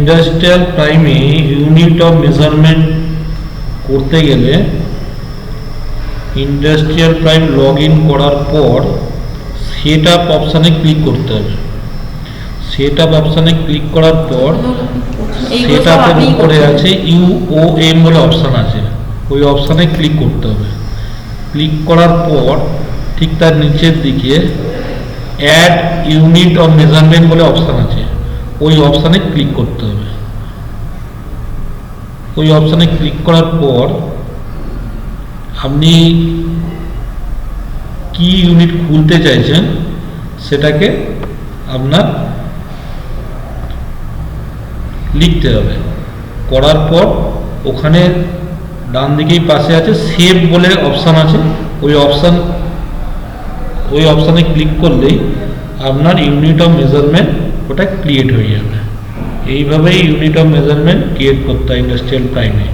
Industrial প্রাইমে unit of measurement করতে গেলে ইন্ডাস্ট্রিয়াল প্রাইম লগ ইন করার পর সেট আপ অপশানে ক্লিক করতে হবে। সেট আপ অপশানে ক্লিক করার পর সেট আপের উপরে আছে UOM বলে অপশান আছে, ওই অপশানে ক্লিক করতে হবে। ক্লিক করার পর ঠিক তার নিচের দিকে অ্যাড ইউনিট অফ মেজারমেন্ট বলে অপশান আছে, ওই অপশানে ক্লিক করতে হবে। ওই অপশানে ক্লিক করার পর আপনি কি ইউনিট খুলতে চাইছেন সেটাকে আপনার লিখতে হবে। করার পর ওখানে ডান দিকেই পাশে আছে সেভ বলে অপশান আছে, ওই অপশানে ক্লিক করলেই আপনার ইউনিট অফ মেজারমেন্ট ওটা ক্রিয়েট হয়ে যাবে। এইভাবেই ইউনিট অফ মেজারমেন্ট ক্রিয়েট করতে হয় ইন্ডাস্ট্রিয়াল প্রাইমে।